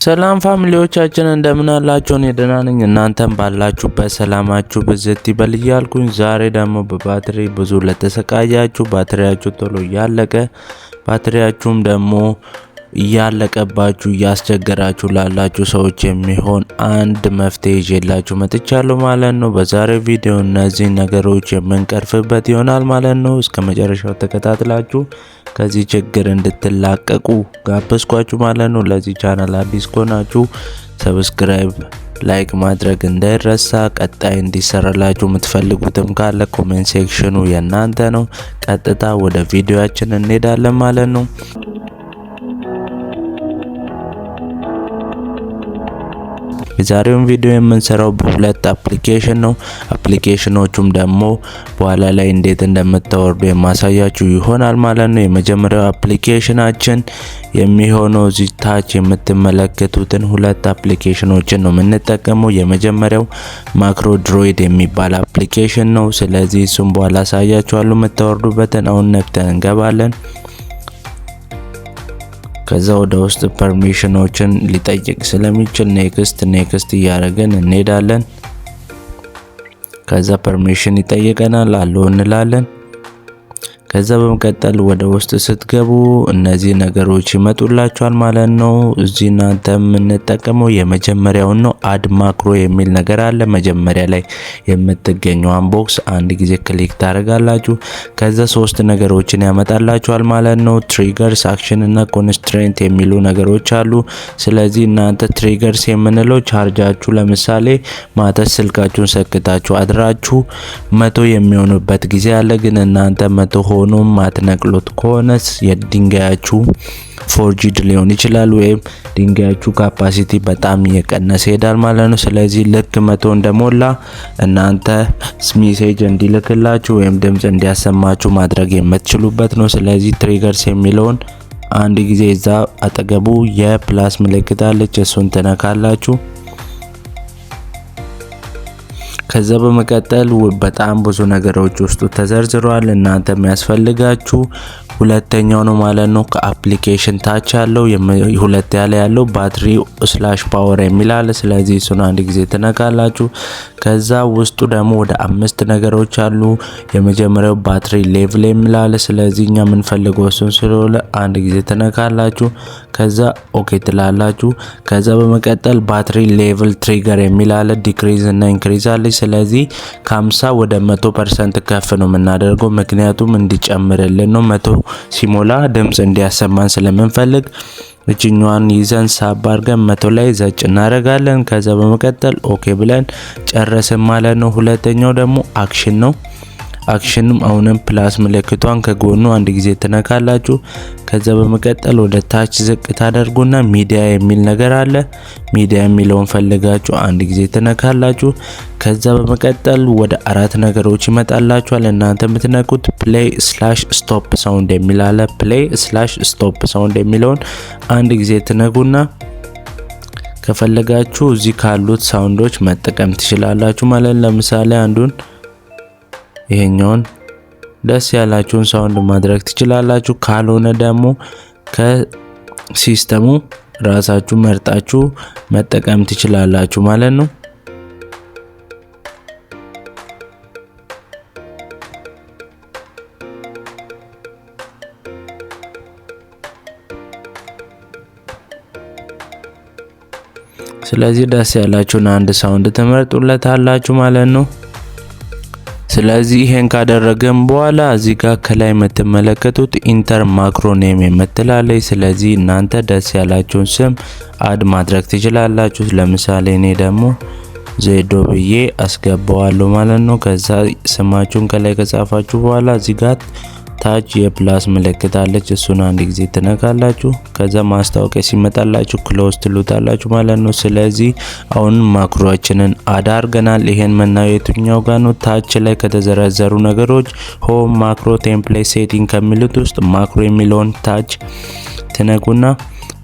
ሰላም ፋሚሊዎቻችን እንደምን አላችሁ? እኔ ደህና ነኝ። እናንተም ባላችሁበት ሰላማችሁ ብዝት ይበል እያልኩኝ ዛሬ ደግሞ በባትሪ ብዙ ለተሰቃያችሁ ባትሪያችሁ ቶሎ እያለቀ ባትሪያችሁም ደግሞ እያለቀባችሁ እያስቸገራችሁ ላላችሁ ሰዎች የሚሆን አንድ መፍትሄ ይዤላችሁ መጥቻለሁ ማለት ነው። በዛሬው ቪዲዮ እነዚህ ነገሮች የምንቀርፍበት ይሆናል ማለት ነው። እስከ መጨረሻው ተከታትላችሁ ከዚህ ችግር እንድትላቀቁ ጋበዝኳችሁ ማለት ነው። ለዚህ ቻናል አዲስ ከሆናችሁ ሰብስክራይብ፣ ላይክ ማድረግ እንዳይረሳ። ቀጣይ እንዲሰራላችሁ የምትፈልጉትም ካለ ኮሜንት ሴክሽኑ የእናንተ ነው። ቀጥታ ወደ ቪዲዮአችን እንሄዳለን ማለት ነው። የዛሬውን ቪዲዮ የምንሰራው በሁለት አፕሊኬሽን ነው። አፕሊኬሽኖቹም ደግሞ በኋላ ላይ እንዴት እንደምታወርዱ የማሳያችሁ ይሆናል ማለት ነው። የመጀመሪያው አፕሊኬሽናችን የሚሆነው እዚህ ታች የምትመለከቱትን ሁለት አፕሊኬሽኖችን ነው የምንጠቀመው። የመጀመሪያው ማክሮ ድሮይድ የሚባል አፕሊኬሽን ነው። ስለዚህ እሱም በኋላ አሳያችኋለሁ የምታወርዱበትን። አሁን ነክተን እንገባለን። ከዛ ወደ ውስጥ ፐርሚሽኖችን ሊጠይቅ ስለሚችል ኔክስት እያደረግን እንሄዳለን። ከዛ ፐርሚሽን ይጠይቀናል፣ አለው እንላለን። ከዛ በመቀጠል ወደ ውስጥ ስትገቡ እነዚህ ነገሮች ይመጡላችኋል ማለት ነው። እዚህ እናንተ የምንጠቀመው የመጀመሪያውን ነው። አድ ማክሮ የሚል ነገር አለ። መጀመሪያ ላይ የምትገኘው ቦክስ አንድ ጊዜ ክሊክ ታደርጋላችሁ። ከዛ ሶስት ነገሮችን ያመጣላችኋል ማለት ነው። ትሪገርስ፣ አክሽን እና ኮንስትሬንት የሚሉ ነገሮች አሉ። ስለዚህ እናንተ ትሪገርስ የምንለው ቻርጃችሁ ለምሳሌ ማታ ስልካችሁን ሰክታችሁ አድራችሁ 100 የሚሆንበት ጊዜ አለ። ግን እናንተ 100 ሆኖም ማትነቅሉት ከሆነስ የድንጋያችሁ ፎርጂድ ሊሆን ይችላል፣ ወይም ድንጋያችሁ ካፓሲቲ በጣም እየቀነሰ ይሄዳል ማለት ነው። ስለዚህ ልክ 100 እንደሞላ እናንተ ሜሴጅ እንዲልክላችሁ ወይም ድምጽ እንዲያሰማችሁ ማድረግ የምትችሉበት ነው። ስለዚህ ትሪገርስ የሚለውን አንድ ጊዜ እዛ አጠገቡ የፕላስ ምልክት አለች፣ እሱን ትነካላችሁ። ከዛ በመቀጠል በጣም ብዙ ነገሮች ውስጡ ተዘርዝሯል። እናንተ የሚያስፈልጋችሁ ሁለተኛው ነው ማለት ነው። ከአፕሊኬሽን ታች ያለው ሁለት ያለው ባትሪ ስላሽ ፓወር የሚል አለ። ስለዚህ እሱን አንድ ጊዜ ትነካላችሁ። ከዛ ውስጡ ደግሞ ወደ 5 ነገሮች አሉ። የመጀመሪያው ባትሪ ሌቭል የሚል አለ። ስለዚህ እኛ የምንፈልገው እሱን ስለሆነ አንድ ጊዜ ትነካላችሁ። ከዛ ኦኬ ትላላችሁ። ከዛ በመቀጠል ባትሪ ሌቭል ትሪገር የሚል አለ። ዲክሪዝ እና ኢንክሪዝ አለ። ስለዚህ ከ50 ወደ 100% ከፍ ነው የምናደርገው፣ ምክንያቱም እንዲጨምርልን ነው። 100 ሲሞላ ድምጽ እንዲያሰማን ስለምንፈልግ እጅኛዋን ይዘን ሳብ አድርገን 100 ላይ ዘጭ እናደርጋለን። ከዛ በመቀጠል ኦኬ ብለን ጨረስን ማለት ነው። ሁለተኛው ደግሞ አክሽን ነው። አክሽንም አሁንም ፕላስ ምልክቷን ከጎኑ አንድ ጊዜ ትነካላችሁ። ከዛ በመቀጠል ወደ ታች ዝቅ ታደርጉና ሚዲያ የሚል ነገር አለ። ሚዲያ የሚለውን ፈልጋችሁ አንድ ጊዜ ትነካላችሁ። ከዛ በመቀጠል ወደ 4 ነገሮች ይመጣላችኋል። እናንተ የምትነኩት ፕሌይ ስላሽ ስቶፕ ሳውንድ የሚል አለ። ፕሌይ ስላሽ ስቶፕ ሳውንድ የሚለውን አንድ ጊዜ ትነኩና ከፈለጋችሁ እዚህ ካሉት ሳውንዶች መጠቀም ትችላላችሁ ማለት ለምሳሌ አንዱን ይሄኛውን ደስ ያላችሁን ሳውንድ ማድረግ ትችላላችሁ። ካልሆነ ደግሞ ከሲስተሙ ራሳችሁ መርጣችሁ መጠቀም ትችላላችሁ ማለት ነው። ስለዚህ ደስ ያላችሁን አንድ ሳውንድ ትመርጡለታላችሁ ማለት ነው። ስለዚህ ይሄን ካደረገን በኋላ እዚህ ጋር ከላይ የምትመለከቱት ኢንተር ማክሮ ኔም የምትላለች። ስለዚህ እናንተ ደስ ያላችሁን ስም አድ ማድረግ ትችላላችሁ። ለምሳሌ እኔ ደግሞ ዜዶ ብዬ አስገባዋለሁ ማለት ነው። ከዛ ስማችሁን ከላይ ከጻፋችሁ በኋላ እዚህ ጋር ታች የፕላስ ምልክት አለች፣ እሱን አንድ ጊዜ ትነካላችሁ። ከዛ ማስታወቂያ ሲመጣላችሁ ክሎዝ ትሉታላችሁ ማለት ነው። ስለዚህ አሁን ማክሮአችንን አዳርገናል። ይሄን መናየው የትኛው ጋር ነው? ታች ላይ ከተዘረዘሩ ነገሮች ሆም ማክሮ ቴምፕሌት ሴቲንግ ከሚሉት ውስጥ ማክሮ የሚለውን ታች ትነኩና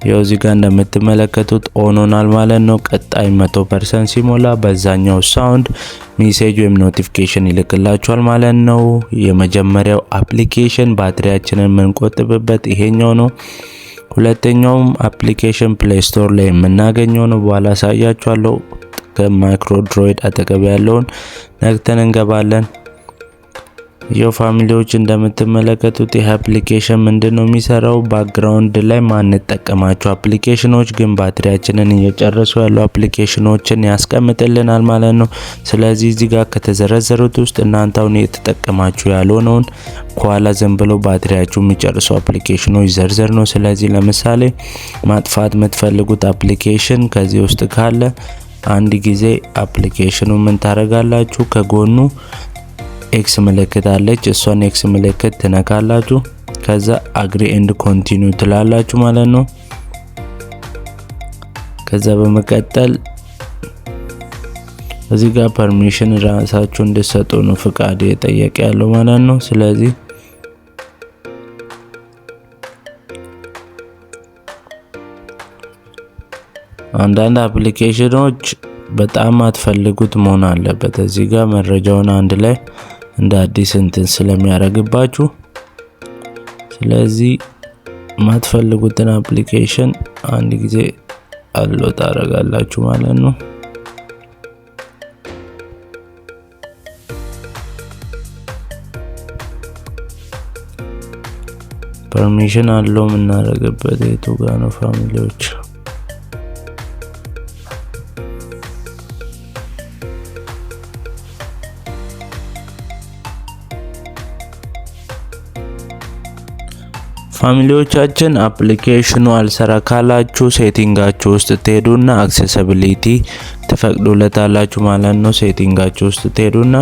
ያው እዚህ ጋር እንደምትመለከቱት ኦን ሆናል ማለት ነው። ቀጣይ 100% ሲሞላ በዛኛው ሳውንድ ሜሴጅ ወይም ኖቲፊኬሽን ይልክላችኋል ማለት ነው። የመጀመሪያው አፕሊኬሽን ባትሪያችንን የምንቆጥብበት ይሄኛው ነው። ሁለተኛውም አፕሊኬሽን ፕሌይ ስቶር ላይ የምናገኘው ነው። በኋላ አሳያችኋለሁ። ከማይክሮድሮይድ አጠገብ ያለውን ነክተን እንገባለን። ይሄው ፋሚሊዎች እንደምትመለከቱት ይህ አፕሊኬሽን ምንድነው የሚሰራው? ባክግራውንድ ላይ ማንጠቀማቸው አፕሊኬሽኖች ግን ባትሪያችንን እየጨረሱ ያሉ አፕሊኬሽኖችን ያስቀምጥልናል ማለት ነው። ስለዚህ እዚህ ጋር ከተዘረዘሩት ውስጥ እናንተ አሁን የተጠቀማችሁ ያልሆነውን ከኋላ ዝም ብሎ ባትሪያችሁ የሚጨርሱ አፕሊኬሽኖች ዘርዘር ነው። ስለዚህ ለምሳሌ ማጥፋት የምትፈልጉት አፕሊኬሽን ከዚህ ውስጥ ካለ አንድ ጊዜ አፕሊኬሽኑ ምን ታረጋላችሁ? ከጎኑ ኤክስ ምልክት አለች። እሷን ኤክስ ምልክት ትነካላችሁ። ከዛ አግሪ ኤንድ ኮንቲኒው ትላላችሁ ማለት ነው። ከዛ በመቀጠል እዚህ ጋር ፐርሚሽን ራሳችሁ እንድትሰጡ ነው ፍቃድ እየጠየቀ ያለው ማለት ነው። ስለዚህ አንዳንድ አፕሊኬሽኖች በጣም አትፈልጉት መሆን አለበት። እዚህ ጋር መረጃውን አንድ ላይ እንደ አዲስ እንትን ስለሚያደርግባችሁ ስለዚህ ማትፈልጉትን አፕሊኬሽን አንድ ጊዜ አሎ ታረጋላችሁ ማለት ነው። ፐርሚሽን አለው የምናደርግበት የቱ ጋር ነው ፋሚሊዎች? ፋሚሊዎቻችን አፕሊኬሽኑ አልሰራ ካላችሁ ሴቲንጋችሁ ውስጥ ትሄዱና አክሰሲቢሊቲ ትፈቅዱለታላችሁ ማለት ነው። ሴቲንጋችሁ ውስጥ ትሄዱና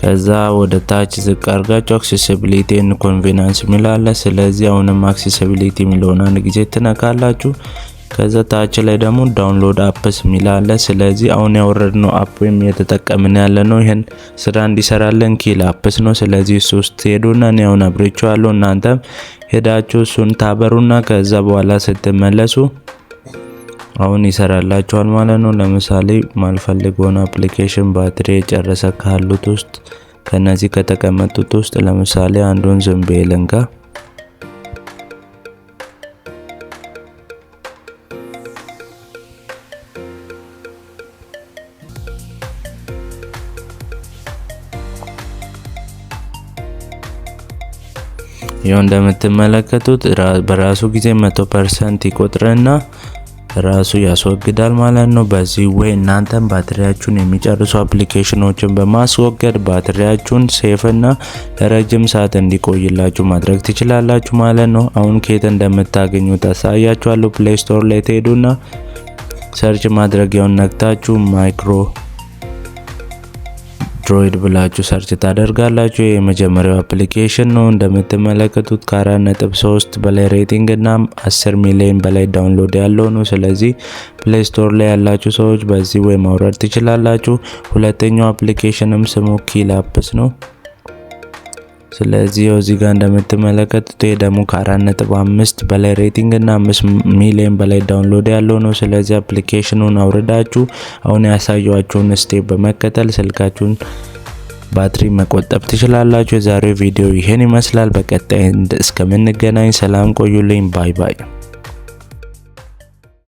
ከዛ ወደ ታች ዝቅ አድርጋችሁ አክሰሲቢሊቲ ኤንድ ኮንቬኒየንስ ሚላለ። ስለዚህ አሁንም አክሰሲቢሊቲ ሚለውን አንድ ጊዜ ትነካላችሁ። ከዛ ታች ላይ ደግሞ ዳውንሎድ አፕስ ሚላለ። ስለዚህ አሁን ያወረድነው አፕ ወይም የተጠቀምን ያለነው ይሄን ስራ እንዲሰራለን ኪል አፕስ ነው። ስለዚህ እሱ ውስጥ ሄዱና እኔ አሁን አብሬቻለሁ። እናንተም ሄዳችሁ እሱን ታበሩና ከዛ በኋላ ስትመለሱ አሁን ይሰራላችኋል ማለት ነው። ለምሳሌ ማልፈልገውን አፕሊኬሽን ባትሪ የጨረሰ ካሉት ውስጥ ከነዚህ ከተቀመጡት ውስጥ ለምሳሌ አንዱን ዝም ብዬ ልንካ። ይሄው እንደምትመለከቱት በራሱ ጊዜ 100% ይቆጥርና ራሱ ያስወግዳል ማለት ነው። በዚህ ወይ እናንተም ባትሪያችሁን የሚጨርሱ አፕሊኬሽኖችን በማስወገድ ባትሪያችሁን ሴፍ እና ለረጅም ሰዓት እንዲቆይላችሁ ማድረግ ትችላላችሁ ማለት ነው። አሁን ከየት እንደምታገኙት አሳያችኋለሁ። ፕሌይ ስቶር ላይ ትሄዱና ሰርች ማድረጊያውን ነክታችሁ ማይክሮድሮይድ ብላችሁ ሰርች ታደርጋላችሁ። የመጀመሪያው አፕሊኬሽን ነው። እንደምትመለከቱት ከ4.3 በላይ ሬቲንግ እና 10 ሚሊዮን በላይ ዳውንሎድ ያለው ነው። ስለዚህ ፕሌይ ስቶር ላይ ያላችሁ ሰዎች በዚህ ወይ ማውረድ ትችላላችሁ። ሁለተኛው አፕሊኬሽንም ስሙ ኪል አፕስ ነው። ስለዚህ እዚህ ጋር እንደምትመለከቱት ይሄ ደግሞ ከ4.5 በላይ ሬቲንግ እና 5 ሚሊዮን በላይ ዳውንሎድ ያለው ነው። ስለዚህ አፕሊኬሽኑን አውርዳችሁ አሁን ያሳያችሁን ስቴፕ በመከተል ስልካችሁን ባትሪ መቆጠብ ትችላላችሁ። የዛሬው ቪዲዮ ይሄን ይመስላል። በቀጣይ እስከምንገናኝ ሰላም ቆዩልኝ። ባይ ባይ።